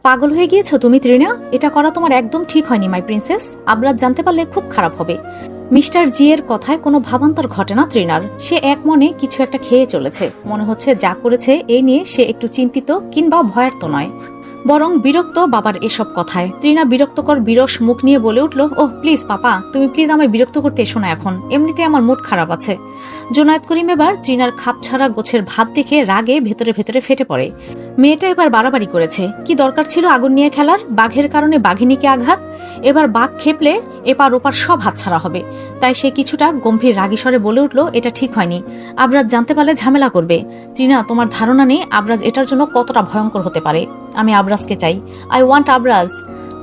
পাগল হয়ে গিয়েছো তুমি ত্রিনা? এটা করা তোমার একদম ঠিক হয়নি মাই প্রিন্সেস। আবরাজ জানতে পারলে খুব খারাপ হবে। মিস্টার জি এর কথায় কোনো ভাবান্তর ঘটে না ত্রিনার। সে এক মনে কিছু একটা খেয়ে চলেছে। মনে হচ্ছে যা করেছে এই নিয়ে সে একটু চিন্তিত কিংবা ভয়ার্ত নয়, বরং বিরক্ত বাবার এসব কথায়। ত্রিনা বিরক্তকর বিরস মুখ নিয়ে বলে উঠল, ওহ প্লিজ পাপা, তুমি প্লিজ আমায় বিরক্ত করতে এসো না এখন, এমনিতে আমার মুড খারাপ আছে। জোনায়েদ করিম এবার ত্রিনার খাপছাড়া গোছের ভাব দেখে রাগে ভেতরে ভেতরে ফেটে পড়ে। মেয়েটা এবার বাড়াবাড়ি করেছে। কি দরকার ছিল আগুন নিয়ে খেলার? বাঘের কারণে বাঘিনীকে আঘাত। এবার বাঘ খেপলে এপার ওপার সব হাতছাড়া হবে। তাই সে কিছুটা গম্ভীর রাগী স্বরে বলে উঠল, এটা ঠিক হয়নি। আবরাজ জানতে পারলে ঝামেলা করবে। ত্রিনা, তোমার ধারণা নেই আবরাজ এটার জন্য কতটা ভয়ঙ্কর হতে পারে। আমি আবরাজকে চাই। I want Abraz.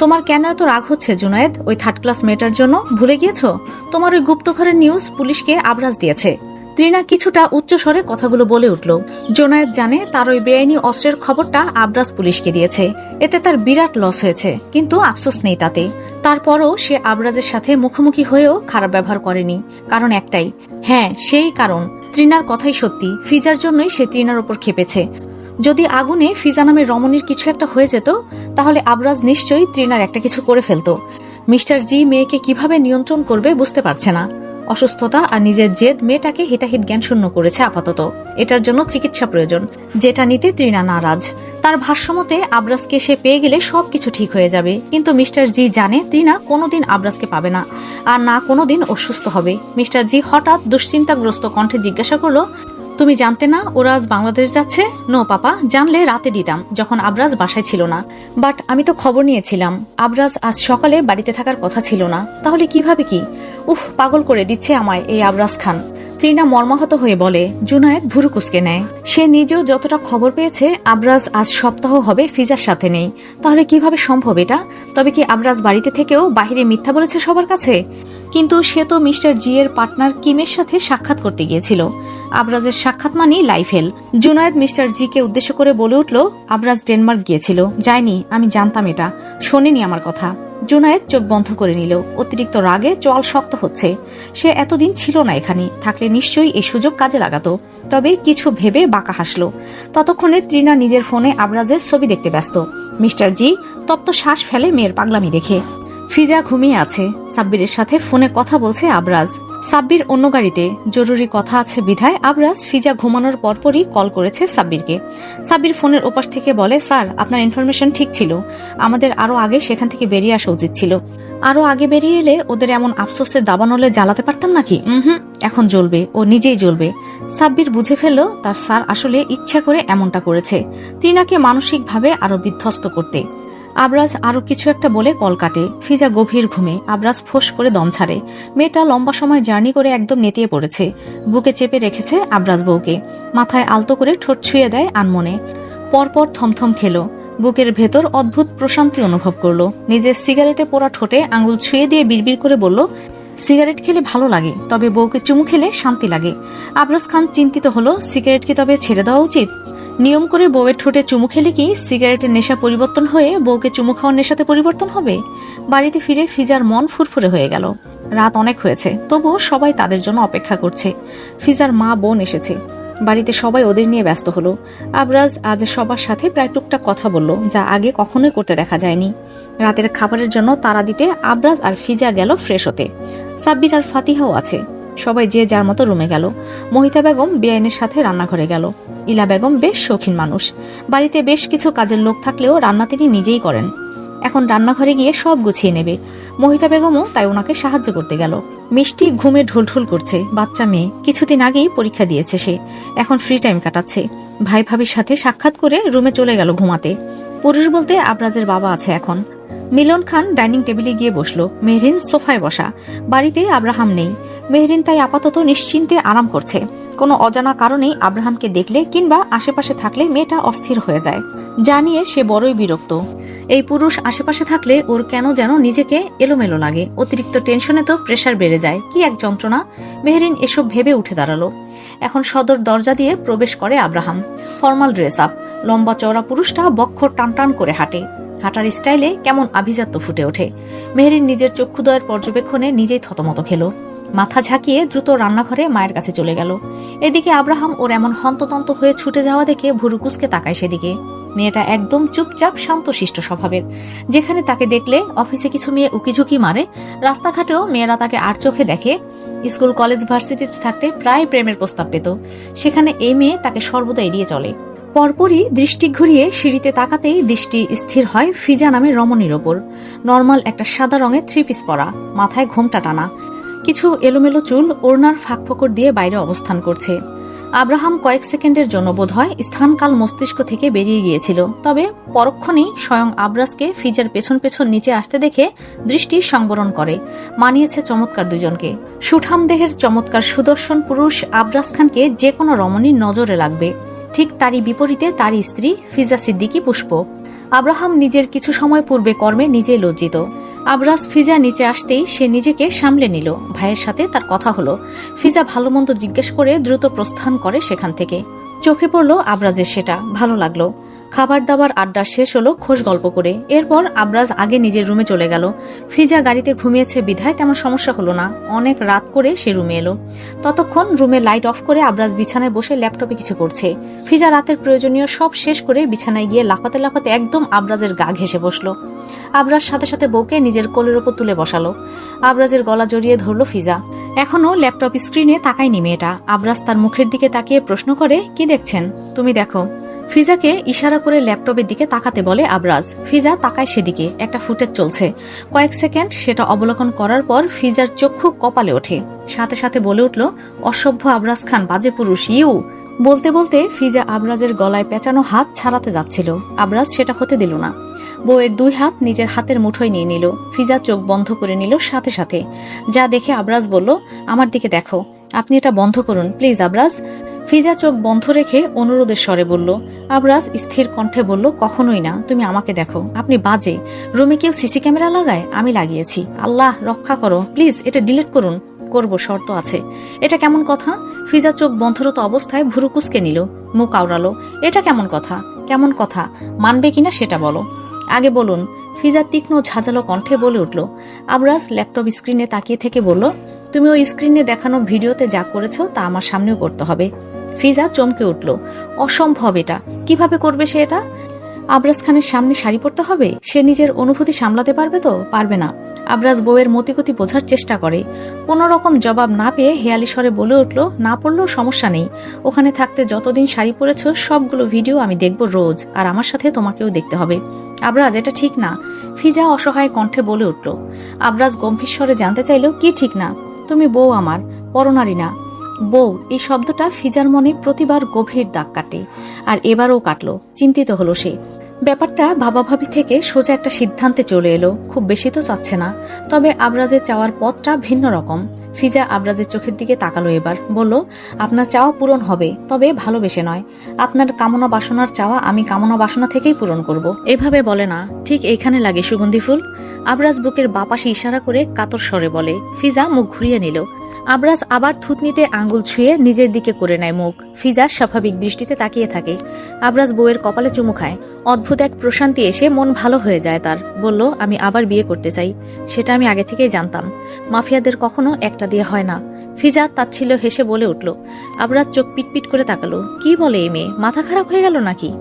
তোমার কেন এত রাগ হচ্ছে জুনায়েদ? ওই থার্ড ক্লাস মেয়েটার জন্য ভুলে গিয়েছো? তোমার ওই গুপ্তঘরের নিউজ পুলিশকে আবরাজ দিয়েছে। ত্রিনা কিছুটা উচ্চস্বরে কথাগুলো বলে উঠল। জোনায়েদ জানে তার ওই বেআইনি অস্ত্রের খবরটা আবরাজ পুলিশকে দিয়েছে। এতে তার বিরাট লস হয়েছে, কিন্তু আফসোস নেই তাতে। তারপরও সে আবরাজের সাথে মুখোমুখি হয়েও খারাপ ব্যবহার করেনি। কারণ একটাই, হ্যাঁ সেই কারণ ত্রিনার কথাই সত্যি। ফিজার জন্যই সে ত্রিনার ওপর খেপেছে। যদি আগুনে ফিজা নামের রমণীর কিছু একটা হয়ে যেত, তাহলে আবরাজ নিশ্চয়ই ত্রিনার একটা কিছু করে ফেলত। মিস্টার জি মেয়েকে কিভাবে নিয়ন্ত্রণ করবে বুঝতে পারছে না। অসুস্থতা আর নিজের জেদ মেয়েটাকে হিতাহিত জ্ঞান শূন্য করেছে আপাতত। এটার জন্য চিকিৎসা প্রয়োজন, যেটা নিতে ত্রিনা নারাজ। তার ভাষ্যমতে আবরাজকে সে পেয়ে গেলে সবকিছু ঠিক হয়ে যাবে। কিন্তু মিস্টার জি জানে ত্রিনা কোনোদিন আবরাজকে পাবে না, আর না কোনোদিন অসুস্থ হবে। মিস্টার জি হঠাৎ দুশ্চিন্তাগ্রস্ত কণ্ঠে জিজ্ঞাসা করলো, তুমি জানতে না ওরা আজ বাংলাদেশ যাচ্ছে? নো পাপা, জানলে রাতে দিতাম যখন আবরাজ বাসায় ছিল না। বাট আমি তো খবর নিয়েছিলাম আবরাজ আজ সকালে বাড়িতে থাকার কথা ছিল না। তাহলে কিভাবে কি? উফ, পাগল করে দিচ্ছে আমায় এই আবরাজ খান। ত্রিনা মর্মাহত হয়ে বলে। জুনায়েদ ভুরু কুঁচকে নেয়। সে নিজেও যতটা খবর পেয়েছে আবরাজ আজ সপ্তাহ হবে ফিজার সাথে নেই। তাহলে কিভাবে সম্ভব এটা? তবে কি আবরাজ বাড়িতে থেকেও বাহিরে মিথ্যা বলেছে সবার কাছে? কিন্তু সে তো মিস্টার জি এর পার্টনার কিমের সাথে সাক্ষাৎ করতে গিয়েছিল। আবরাজের সাক্ষাৎ মানি লাইফেল। জুনায়েদ মিস্টার জি কে উদ্দেশ্য করে বলে উঠল, আবরাজ ডেনমার্ক গিয়েছিল। যায়নি, আমি জানতাম এটা। শোনেনি আমার কথা। জুনায়েদ চোখ বন্ধ করে নিল। অতিরিক্ত রাগে চোয়াল শক্ত হচ্ছে। সে এতদিন ছিল না এখানে, থাকলে নিশ্চয়ই এই সুযোগ কাজে লাগাতো। তবে কিছু ভেবে বাঁকা হাসলো। ততক্ষণে ত্রিনা নিজের ফোনে আবরাজের ছবি দেখতে ব্যস্ত। মিস্টার জি তপ্ত শ্বাস ফেলে মেয়ের পাগলামি দেখে। ফিজা ঘুমিয়ে আছে। সাব্বিরের সাথে ফোনে কথা বলছে আবরাজ। সাব্বির অন্য গাড়িতে, জরুরি কথা আছে বিধায় আবরাজ ফিজা ঘুমানোর পরপরই কল করেছে সাব্বিরকে। সাব্বির ফোনের ওপাশ থেকে বলে, স্যার আপনার ইনফরমেশন ঠিক ছিল। আমাদের আরো আগে সেখান থেকে বেরিয়ে আসা উচিত ছিল। আরো আগে বেরিয়ে এলে ওদের এমন আফসোসের দাবানলে জ্বালাতে পারতাম নাকি? এখন জ্বলবে, ও নিজেই জ্বলবে। সাব্বির বুঝে ফেলল তার স্যার আসলে ইচ্ছা করে এমনটা করেছে, ত্রিনাকে মানসিকভাবে আরো বিধ্বস্ত করতে। আবরাজ আরো কিছু একটা বলে কল কাটে। ফিজা গভীর ঘুমে। আবরাজ ফোঁস করে দম ছাড়ে। মেয়েটা লম্বা সময় জার্নি করে একদম নেতিয়ে পড়েছে। বুকে চেপে রেখেছে আবরাজ বউকে। মাথায় আলতো করে ঠোঁট ছুঁয়ে দেয় আনমনে। পরপর থমথম খেলো। বুকের ভেতর অদ্ভুত প্রশান্তি অনুভব করলো। নিজের সিগারেটে পোড়া ঠোঁটে আঙুল ছুঁয়ে দিয়ে বিড়বিড় করে বলল, সিগারেট খেলে ভালো লাগে, তবে বউকে চুমু খেলে শান্তি লাগে। আবরাজ খান চিন্তিত হলো, সিগারেট কি তবে ছেড়ে দেওয়া উচিত? নিয়ম করে বউয়ের ঠোঁটে চুমু খেলে কি সিগারেটের নেশা পরিবর্তন হয়ে বউকে চুমু খাওয়ার নেশাতে পরিবর্তন হবে? বাড়িতে ফিরে ফিজার মন ফুরফুরে হয়ে গেল। রাত অনেক হয়েছে, তবুও সবাই তাদের জন্য অপেক্ষা করছে। ফিজার মা বোন এসেছে। বাড়িতে সবাই ওদের নিয়ে ব্যস্ত হলো। আবরাজ আজ সবার সাথে প্রায় টুকটাক কথা বলল, যা আগে কখনোই করতে দেখা যায়নি। রাতের খাবারের জন্য তাড়া দিতে আবরাজ আর ফিজা গেল ফ্রেশ হতে। সাব্বির আর ফাতিহাও আছে। সবাই যে যার মতো রুমে গেল। মহিতা বেগম বেআইনের সাথে রান্নাঘরে গেল। ইলা বেগম বেশ শৌখিন মানুষ। বাড়িতে বেশ কিছু কাজের লোক থাকলেও রান্না তিনি নিজেই করেন। এখন রান্নাঘরে গিয়ে সব গুছিয়ে নেবে। মহিতা বেগমও তাই ওনাকে সাহায্য করতে গেল। মিষ্টি ঘুমে ঢুলঢুল করছে। বাচ্চা মেয়ে, কিছুদিন আগেই পরীক্ষা দিয়েছে সে। এখন ফ্রি টাইম কাটাচ্ছে। ভাই ভাবির সাথে সাক্ষাৎ করে রুমে চলে গেল ঘুমাতে। পুরুষ বলতে আবরাজের বাবা আছে এখন। মিলন খান ডাইনিং টেবিলে গিয়ে বসলো। মেহরিন সোফায় বসা। বাড়িতে আব্রাহাম নেই। মেহরিন তাই আপাতত নিশ্চিন্তে আরাম করছে। কোনো অজানা কারণেই আব্রাহামকে দেখলে কিংবা আশেপাশে থাকলে মেয়েটা অস্থির হয়ে যায়। জানিয়ে সে বড়ই বিরক্ত। এই পুরুষ আশেপাশে থাকলে ওর কেন যেন নিজেকে এলোমেলো লাগে। অতিরিক্ত টেনশনে তো প্রেসার বেড়ে যায়। কি এক যন্ত্রণা। মেহরিন এসব ভেবে উঠে দাঁড়ালো। এখন সদর দরজা দিয়ে প্রবেশ করে আব্রাহাম। Formal dress up. লম্বা চওড়া পুরুষটা বক্ষ টান টান করে হাঁটে। হাঁটার স্টাইলে কেমন আভিজাত্য ফুটে ওঠে। মেহরিন নিজের চক্ষুদয়ের পর্যবেক্ষণে নিজেই থতমত খেল। মাথা ঝাঁকিয়ে দ্রুত রান্নাঘরে মায়ের কাছে চলে গেল। এদিকে আব্রাহাম ওর এমন হন্ততন্ত হয়ে ছুটে যাওয়া দেখে ভুরুকুসকে তাকায় সেদিকে। মেয়েটা একদম চুপচাপ শান্তশিষ্ট স্বভাবের। যেখানে তাকে দেখলে অফিসে কিছু মেয়ে উকিঝুঁকি মারে, রাস্তাঘাটেও মেয়েরা তাকে আর চোখে দেখে। স্কুল কলেজ ভার্সিটিতে থাকতে প্রায় প্রেমের প্রস্তাব পেত, সেখানে এই মেয়ে তাকে সর্বদা এড়িয়ে চলে। পরপরই দৃষ্টি ঘুরিয়ে সিঁড়িতে তাকাতেই দৃষ্টি স্থির হয় ফিজা নামে রমণীর ওপর। নর্মাল একটা সাদা রঙের 3 পিস পরা, মাথায় ঘোমটা টানা, কিছু এলোমেলো চুল ওড়নার ফাঁকফোকর দিয়ে বাইরে অবস্থান করছে। আব্রাহাম কয়েক সেকেন্ডের জন্য বোধহয় স্থানকাল মস্তিষ্ক থেকে বেরিয়ে গিয়েছিল, তবে পরক্ষণেই স্বয়ং আবরাজকে ফিজার পেছন পেছন নিচে আসতে দেখে দৃষ্টি সংবরণ করে। মানিয়েছে চমৎকার দুজনকে। সুঠাম দেহের চমৎকার সুদর্শন পুরুষ আবরাজ খানকে যে কোনো রমণীর নজরে লাগবে। ঠিক তারই বিপরীতে তারই স্ত্রী ফিজা সিদ্দিকী পুষ্প। আব্রাহাম নিজের কিছু সময় পূর্বে কর্মে নিজেই লজ্জিত। আবরাজ ফিজা নিচে আসতেই সে নিজেকে সামলে নিল। ভাইয়ের সাথে তার কথা হলো। ফিজা ভালো মন্দ জিজ্ঞেস করে দ্রুত প্রস্থান করে সেখান থেকে। চোখে পড়ল আবরাজের, সেটা ভালো লাগলো। খাবার দাবার আড্ডা শেষ হলো খোশ গল্প করে। এরপর আবরাজ আগে নিজের রুমে চলে গেল। ফিজা গাড়িতে ঘুমিয়েছে বিধায় তেমন সমস্যা হলো না। অনেক রাত করে সে রুমে এলো। ততক্ষণ রুমে লাইট অফ করে আবরাজ বিছানায় বসে ল্যাপটপে কিছু করছে। ফিজা রাতের প্রয়োজনীয় সব শেষ করে বিছানায় গিয়ে লাফাতে লাফাতে একদম আবরাজের গা ঘেঁষে বসলো। আবরাজ সাথে সাথে বউকে নিজের কোলের ওপর তুলে বসালো। আবরাজের গলা জড়িয়ে ধরলো ফিজা। এখনো ল্যাপটপ স্ক্রিনে তাকায়নি মেয়েটা। আবরাজ তার মুখের দিকে তাকিয়ে প্রশ্ন করে, কি দেখছেন? তুমি দেখো। ফিজাকে ইশারা করে ল্যাপটপের দিকে তাকাতে বলে আবরাজ। ফিজা তাকায় সেদিকে। একটা ফুটেজ চলছে। কয়েক সেকেন্ড সেটা অবলোকন করার পর ফিজার চক্ষু কপালে ওঠে। সাথে সাথে বলে উঠল, অসভ্য আবরাজ খান, বাজে পুরুষ ইউ। বলতে বলতে ফিজা আবরাজের গলায় পেঁচানো হাত ছাড়াতে যাচ্ছিল। আবরাজ সেটা হতে দিল না। বউয়ের 2 হাত নিজের হাতের মুঠোয় নিয়ে নিল। ফিজা চোখ বন্ধ করে নিল সাথে সাথে। যা দেখে আবরাজ বলল, আমার দিকে দেখো, আপনি এটা বন্ধ করুন প্লিজ আবরাজ। ফিজা চোখ বন্ধ রেখে অনুরোধের স্বরে বলল। আবরাজ স্থির কণ্ঠে বলল, কখনোই না, তুমি আমাকে দেখো, আপনি বাজে। রুমে কেউ সিসি ক্যামেরা লাগায়? আমি লাগিয়েছি। আল্লাহ রক্ষা করো, প্লিজ এটা ডিলিট করুন। করব, শর্ত আছে। এটা কেমন কথা? ফিজা চোখ বন্ধরত অবস্থায় ভুরু কুঁচকে নিল, মুখ আওড়ালো। এটা কেমন কথা? কেমন কথা মানবে কিনা সেটা বলো আগে বলুন। ফিজা তীক্ষ্ণ ঝাঁঝালো কণ্ঠে বলে উঠল। আবরাজ ল্যাপটপ স্ক্রিনে তাকিয়ে থেকে বলল, তুমি ওই স্ক্রিনে দেখানো ভিডিওতে যা করেছো তা আমার সামনেও করতে হবে। ফিজা চমকে উঠল। অসম্ভব, এটা কিভাবে করবে সে? এটা আবরাজ খানের সামনে শাড়ি পরতে হবে? সে নিজের অনুভূতি সামলাতে পারবে তো? পারবে না। আবরাজ বউয়ের মতিগতি বোঝার চেষ্টা করে। কোনো রকম জবাব না পেয়ে হেয়ালি স্বরে বলে উঠল, না পড়লেও সমস্যা নেই। ওখানে থাকতে যতদিন শাড়ি পরেছ সবগুলো ভিডিও আমি দেখব রোজ, আর আমার সাথে তোমাকেও দেখতে হবে। আবরাজ, এটা ঠিক না। ফিজা অসহায় কণ্ঠে বলে উঠল। আবরাজ গম্ভীর স্বরে জানতে চাইল, কি ঠিক না? তুমি বউ আমার, পরনারী না। বউ এই শব্দটা ফিজার মনে প্রতিবার গভীর দাগ কাটে, আর এবারও কাটলো। চিন্তিত হলো সে। ব্যাপারটা ভাবাভাবি থেকে সোজা একটা সিদ্ধান্তে চলে এলো। খুব বেশি তো চাচ্ছে না, তবে আবরাজের চাওয়ার পথটা ভিন্ন রকম। ফিজা আবরাজের চোখের দিকে তাকালো। এবার বলল, আপনার চাওয়া পূরণ হবে, তবে ভালোবেসে নয়। আপনার কামনা বাসনার চাওয়া আমি কামনা বাসনা থেকেই পূরণ করব। এভাবে বলে না, ঠিক এইখানে লাগে সুগন্ধি ফুল। আবরাজ বুকের বাপাশে ইশারা করে কাতর স্বরে বলে। ফিজা মুখ ঘুরিয়ে নিল। আবরাজ আবার থুতনিতে আঙ্গুল ছুঁয়ে নিজের দিকে করে নেয় মুখ। ফিজা স্বাভাবিক দৃষ্টিতে তাকিয়ে থাকে। আবরাজ বউয়ের কপালে চুমু খায়। অদ্ভুত এক প্রশান্তি এসে মন ভালো হয়ে যায় তার। বলল, আমি আবার বিয়ে করতে চাই। সেটা আমি আগে থেকেই জানতাম। মাফিয়াদের কখনো একটা দিয়ে হয় না। ফিজা তাচ্ছিল্য হেসে বলে উঠল। আবরাজ চোখ পিটপিট করে তাকালো। কি বলে এই মেয়ে, মাথা খারাপ হয়ে গেল নাকি?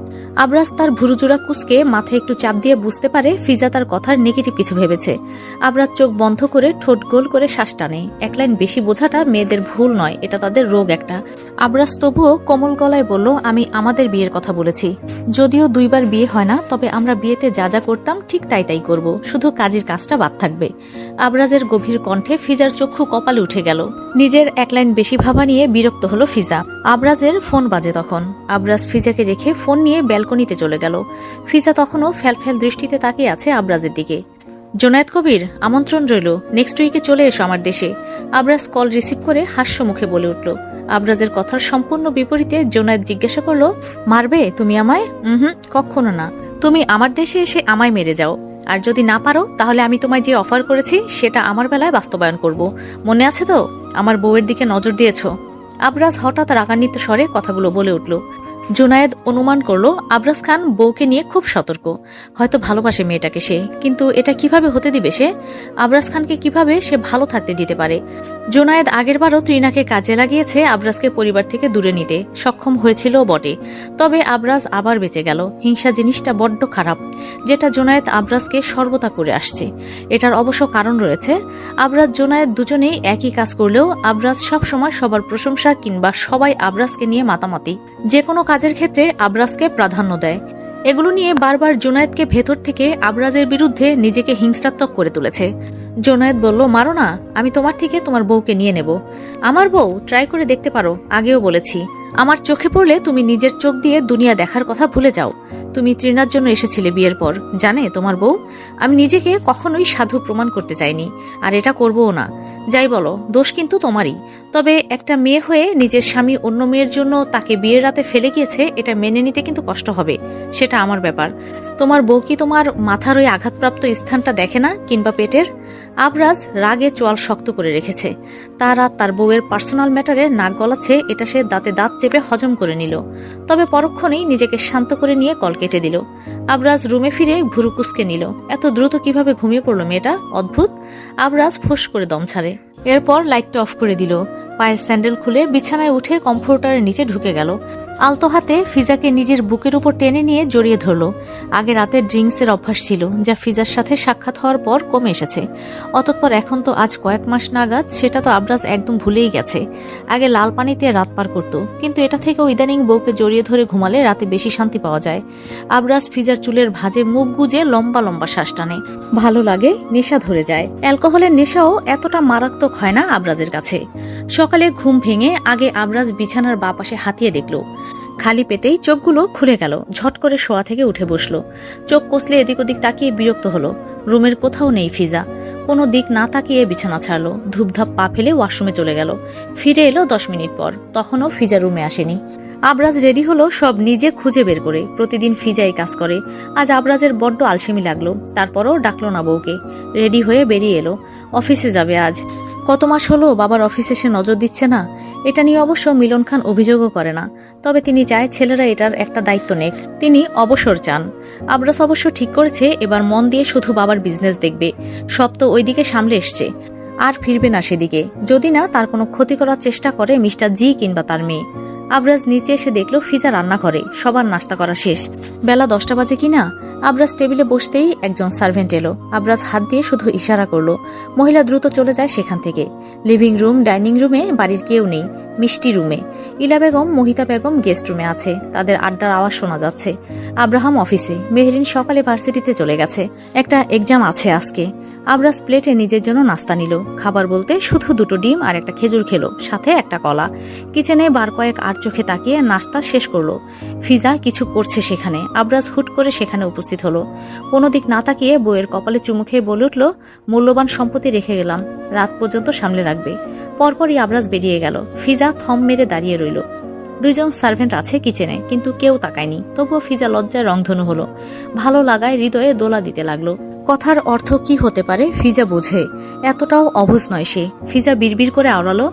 আবরাজ তার ভুরুজোড়া কুঁচকে মাথায় একটু চাপ দিয়ে বুঝতে পারে ফিজা তার কথার নেগেটিভ কিছু ভেবেছে। আবরাজ চোখ বন্ধ করে ঠোঁট গোল করে শ্বাস টানে। এক লাইন বেশি বোঝাটা মেয়েদের ভুল নয়, এটা তাদের রোগ একটা। আবরাজ তবুও কোমল গলায় বলল, আমি আমাদের বিয়ের কথা বলেছি। যদিও 2 বার বিয়ে হয় না, তবে আমরা বিয়েতে যা যা করতাম ঠিক তাই তাই করব, শুধু কাজের কাজটা বাদ থাকবে। আবরাজের গভীর কণ্ঠে ফিজার চক্ষু কপালে উঠে গেল। নিজের এক লাইন বেশি ভাবা নিয়ে বিরক্ত হলো ফিজা। আবরাজের ফোন বাজে তখন। আবরাজ ফিজাকে রেখে ফোন নিয়ে ব্যালকনিতে চলে গেল। ফিজা তখনও ফ্যালফ্যাল দৃষ্টিতে তাকিয়ে আছে আবরাজের দিকে। জোনায়েদ কবির, আমন্ত্রণ রইল, নেক্সট উইকে চলে এসো আমার দেশে। আবরাজ কল রিসিভ করে হাস্য মুখে বলে উঠল। আবরাজের কথার সম্পূর্ণ বিপরীতে জোনায়েদ জিজ্ঞাসা করলো, মারবে তুমি আমায়? কখনো না। তুমি আমার দেশে এসে আমায় মেরে যাও, আর যদি না পারো তাহলে আমি তোমায় যে অফার করেছি সেটা আমার বেলায় বাস্তবায়ন করব। মনে আছে তো? আমার বউয়ের দিকে নজর দিয়েছ। আবরাজ হঠাৎ রাগান্বিত স্বরে কথাগুলো বলে উঠল। জুনায়েদ অনুমান করলো আবরাজ খান বউকে নিয়ে খুব সতর্ক, হয়তো ভালোবাসে মেয়েটাকে সে, কিন্তু এটা কিভাবে হতে দিবে সে? আবরাজ খানকে কিভাবে সে ভালো থাকতে দিতে পারে? জুনায়েদ আগেরবারও ত্রিনাকে কাজে লাগিয়েছে আবরাজকে পরিবার থেকে দূরে নিতে, সক্ষম হয়েছিল বটে। তবে আবরাজ আবার বেঁচে গেল। হিংসা জিনিসটা বড্ড খারাপ, যেটা জুনায়েদ আবরাজকে সর্বদা করে আসছে। এটার অবশ্য কারণ রয়েছে। আবরাজ জুনায়েদ দুজনেই একই কাজ করলেও আবরাজ সবসময় সবার প্রশংসা কিংবা সবাই আবরাজকে নিয়ে মাতামাতি, যে কোনো কাজের ক্ষেত্রে আবরাজকে প্রাধান্য দেয়। এগুলো নিয়ে বারবার জুনায়েদকে ভেতর থেকে আবরাজের বিরুদ্ধে নিজেকে হিংসাত্মক করে তুলেছে। জুনায়েদ বলল, মারো না, আমি তোমার থেকে তোমার বউকে নিয়ে নেব। আমার বউ? ট্রাই করে দেখতে পারো, আগেও বলেছি। আমার চোখে পড়লে তুমি নিজের চোখ দিয়ে দুনিয়া দেখার কথা ভুলে যাও। তুমি তৃণার জন্য এসেছিলে বিয়ের পর, জানে তোমার বউ? আমি নিজেকে কখনোই সাধু প্রমাণ করতে চাইনি, আর এটা করবও না। যাই বলো, দোষ কিন্তু তোমারই। তবে একটা মেয়ে হয়ে নিজের স্বামী অন্য মেয়ের জন্য তাকে বিয়ের রাতে ফেলে গিয়েছে, এটা মেনে নিতে কিন্তু কষ্ট হবে। সেটা আমার ব্যাপার। তোমার বউ কি তোমার মাথার ওই আঘাতপ্রাপ্ত স্থানটা দেখে না, কিংবা পেটের? আবরাজ রাগে চোয়াল শক্ত করে রেখেছে। তার আর তার বউয়ের পার্সোনাল ম্যাটারে নাক গলাচ্ছে, এটা সে দাঁতে দাঁত চেপে হজম করে নিল। তবে পরক্ষণেই নিজেকে শান্ত করে নিয়ে কল কেটে দিল। আবরাজ রুমে ফিরে ভুরু কুঁচকে নিল। এত দ্রুত কিভাবে ঘুমিয়ে পড়লো মেয়েটা, অদ্ভুত। আবরাজ ফোঁস করে দম ছাড়ে। এরপর লাইটটা অফ করে দিল। পায়ের স্যান্ডেল খুলে বিছানায় উঠে কমফোর্টারের নিচে ঢুকে গেল। আলতো হাতে ফিজাকে নিজের বুকের উপর টেনে নিয়ে জড়িয়ে ধরল। আগে রাতে ড্রিঙ্কসের অভ্যাস ছিল, যা ফিজার সাথে সাক্ষাৎ হওয়ার পর কমে এসেছে। অতঃপর এখন তো আজ কয়েক মাস নাগাদ সেটা তো আবরাজ একদম ভুলেই গেছে। আগে লাল পানিতে রাত পার করত, কিন্তু এটা থেকেও ইদানিং বউকে জড়িয়ে ধরে ঘুমালে রাতে বেশি শান্তি পাওয়া যায়। আবরাজ ফিজার চুলের ভাঁজে মুখ গুজে লম্বা লম্বা শ্বাস টানে। ভালো লাগে, নেশা ধরে যায়। অ্যালকোহলের নেশাও এতটা মারাত্মক হয় না আবরাজের কাছে। সকালে ঘুম ভেঙে আগে আবরাজ বিছানার বাঁ পাশে হাতিয়ে দেখল। খালি পেতেই চোখগুলো খুলে গেল। ঝট করে শোয়া থেকে উঠে বসলো। চোখ কষলে এদিক ওদিক তাকিয়ে বিরক্ত হলো। রুমের কোথাও নেই ফিজা। কোনো দিক না তাকিয়ে বিছানা ছাড়লো। ধূপধাপ পা ফেলে ওয়াশরুমে চলে গেল। ফিরে এলো 10 মিনিট পর। তখনও ফিজা রুমে আসেনি। আবরাজ রেডি হলো সব নিজে খুঁজে বের করে। প্রতিদিন ফিজাই কাজ করে। আজ আবরাজের বড্ড আলসেমি লাগলো। তারপরও ডাকলো না বউকে। রেডি হয়ে বেরিয়ে এলো। অফিসে যাবে আজ। কত মাস হলো বাবার অফিসে সে নজর দিচ্ছে না। এটা নিয়ে অবশ্য মিলন খান অভিযোগও করে না। তবে তিনি চায় ছেলেরা এটার একটা দায়িত্ব নেক। তিনি অবসর চান। আবরাজ অবশ্য ঠিক করেছে এবার মন দিয়ে শুধু বাবার বিজনেস দেখবে। সব তো ওইদিকে সামলে এসছে, আর ফিরবে না সেদিকে, যদি না তার কোনো ক্ষতি করার চেষ্টা করে মিস্টার জি কিংবা তার মেয়ে। আবরাজ নিচে এসে দেখলো ফিজা রান্না করে। সবার নাস্তা করা শেষ। বেলা 10টা বাজে কিনা। আবরাজ টেবিলে বসতেই একজন সার্ভেন্ট এলো। আবরাজ হাত দিয়ে শুধু ইশারা করলো। মহিলা দ্রুত চলে যায় সেখান থেকে। লিভিং রুম, ডাইনিং রুমে বাড়ির কেউ নেই। মিষ্টি রুমে ইলা বেগম, মহিতা বেগম গেস্ট রুমে আছে। তাদের আড্ডার আওয়াজ শোনা যাচ্ছে। আব্রাহাম অফিসে। মেহরিন সকালে ভার্সিটিতে চলে গেছে। একটা এক্সাম আছে আজকে। আবরাজ প্লেটে নিজের জন্য নাস্তা নিল। খাবার বলতে শুধু 2টো ডিম আর একটা খেজুর খেলো, সাথে একটা কলা। কিচেনে বার কয়েক আর চোখে তাকিয়ে নাস্তা শেষ করলো। ফিজা কিছু করছে সেখানে। আবরাজ হুট করে সেখানে উপস্থিত হলো। কোনো দিক না তাকিয়ে বইয়ের কপালে চুমু খেয়ে বলে উঠল, মূল্যবান সম্পত্তি রেখে গেলাম, রাত পর্যন্ত সামলে রাখবে। পরপরই আবরাজ বেরিয়ে গেল। ফিজা থম মেরে দাঁড়িয়ে রইল। 2জন সার্ভেন্ট আছে কিচেনে, কিন্তু কেউ তাকায়নি। তবুও ফিজা লজ্জায় রংধনু হলো। ভালো লাগায় হৃদয়ে দোলা দিতে লাগলো। কথার অর্থ কি হতে পারে ফিজা বোঝে। এতটাও অবুঝ নয় সে। ফিজা বিড়বিড় করে আওড়ালো,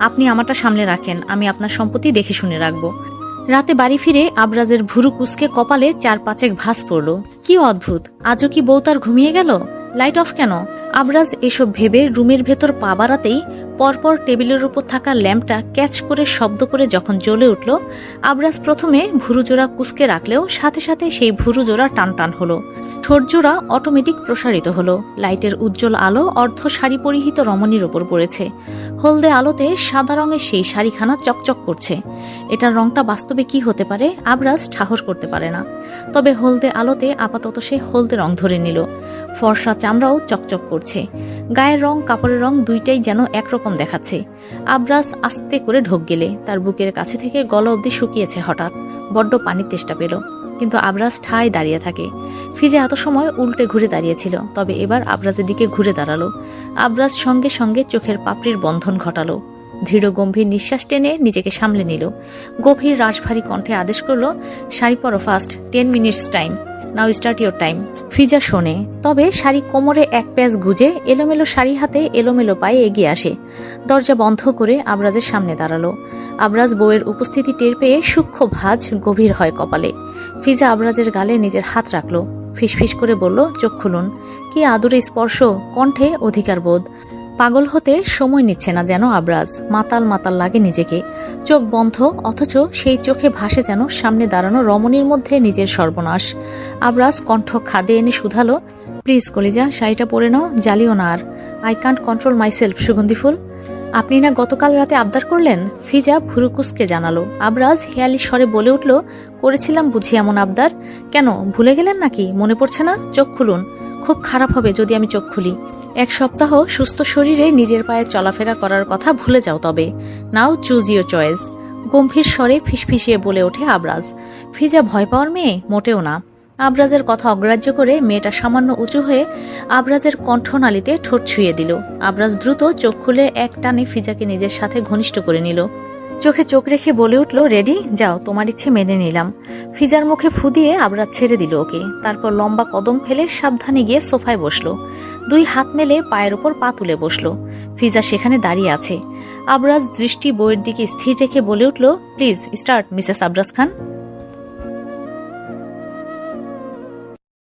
আপনি আমারটা সামলে রাখেন, আমি আপনার সম্পত্তি দেখে শুনে রাখবো। রাতে বাড়ি ফিরে আবরাজের ভুরু কুচকে কপালে 4-5 ভাঁজ পড়ল। কি অদ্ভুত, আজও কি বউ তার ঘুমিয়ে গেল? লাইট অফ কেন? আবরাজ এসব ভেবে রুমের ভেতর পা বাড়াতেই পরপর টেবিলের উপর থাকা ল্যাম্পটা ক্যাচ করে শব্দ করে যখন জ্বলে উঠল, আবরাজ প্রথমে ভুরুজোড়া কুচকে রাখলেও সাথে সাথে সেই ভুরুজোড়া টান টান হলো। ঠোঁটজোড়া অটোমেটিক প্রসারিত হলো। লাইটের উজ্জ্বল আলো অর্ধ শাড়ি পরিহিত রমণীর ওপর পড়েছে। হলদে আলোতে সাদা রঙের সেই শাড়িখানা চকচক করছে। এটার রংটা বাস্তবে কি হতে পারে আবরাজ ঠাহর করতে পারে না। তবে হলদে আলোতে আপাতত সে হলদে রং ধরে নিল। ফর্সা চামড়াও চকচক করছে। গায়ের রং, কাপড়ের রং দুইটাই যেন একরকম দেখাচ্ছে। আবরাজ আস্তে করে ঢোক গেলে তার বুকের কাছে থেকে গলা অবধি শুকিয়েছে। হঠাৎ বড্ড পানির তেষ্টা পেল, কিন্তু আবরাজ ঠায় দাঁড়িয়ে থাকে। ফিজা এত সময় উল্টে ঘুরে দাঁড়িয়েছিল, তবে এবার আবরাজের দিকে ঘুরে দাঁড়ালো। আবরাজ সঙ্গে সঙ্গে চোখের পাপড়ির বন্ধন ঘটালো। দৃঢ় গম্ভীর নিঃশ্বাস টেনে নিজেকে সামলে নিল। গভীর রাশভারী কণ্ঠে আদেশ করল, শাড়ি পরো fast, 10 minutes time, now start your time. Fiza শোনে, তবে শাড়ি কোমরে এক প্যাচ গুজে এলোমেলো শাড়ি হাতে এলোমেলো পায়ে এগিয়ে আসে। দরজা বন্ধ করে আবরাজের সামনে দাঁড়ালো। আবরাজ বউয়ের উপস্থিতি টের পেয়ে সূক্ষ্ম ভাঁজ গভীর হয় কপালে। ফিজা আবরাজের গালে নিজের হাত রাখল, ফিসফিস করে বলল, চোখ খুলুন। কি আদুরে স্পর্শ, কণ্ঠে অধিকার বোধ। পাগল হতে সময় নিচ্ছে না যেন আবরাজ, মাতাল মাতাল লাগে নিজেকে। চোখ বন্ধ, অথচ সেই চোখে ভাসে যেন সামনে দাঁড়ানো রমণীর মধ্যে নিজের সর্বনাশ। আবরাজ কণ্ঠ খাদে এনে শুধালো, প্লিজ কলিজা, শাড়িটা পরে নাও, জ্বালিও না আর। I can't control myself. সুগন্ধি ফুল, আপনি না গতকাল রাতে আবদার করলেন? ফিজা ভুরুকুসকে জানালো। আবরাজ হেয়ালি স্বরে বলে উঠল, করেছিলাম বুঝি এমন আবদার? কেন, ভুলে গেলেন নাকি? মনে পড়ছে না? চোখ খুলুন। খুব খারাপ হবে যদি আমি চোখ খুলি। 1 সপ্তাহ সুস্থ শরীরে নিজের পায়ে চলাফেরা করার কথা ভুলে যাও তবে। নাও চুজ ইউর চয়েস। গম্ভীর স্বরে ফিসফিসিয়ে বলে ওঠে আবরাজ। ফিজা ভয় পাওয়ার মেয়ে মোটেও না। আবরাজের কথা অগ্রাহ্য করে মেয়েটা সামান্য উঁচু হয়ে আবরাজের কণ্ঠনালীতে ঠোঁট ছুঁয়ে দিল। আবরাজ দ্রুত চোখ খুলে এক টানে ফিজাকে নিজের সাথে ঘনিষ্ঠ করে নিল। চোখে চোখ রেখে বলে উঠল, রেডি? যাও, তোমার ইচ্ছে মেনে নিলাম। ফিজার মুখে ফু দিয়ে আবরাজ ছেড়ে দিল ওকে। তারপর লম্বা কদম ফেলে সাবধানে গিয়ে সোফায় বসলো। 2 হাত মেলে পায়ের উপর পা তুলে বসলো। ফিজা সেখানে দাঁড়িয়ে আছে। আবরাজ দৃষ্টি বইয়ের দিকে স্থির রেখে বলে উঠল, প্লিজ স্টার্ট মিসেস আবরাজ খান।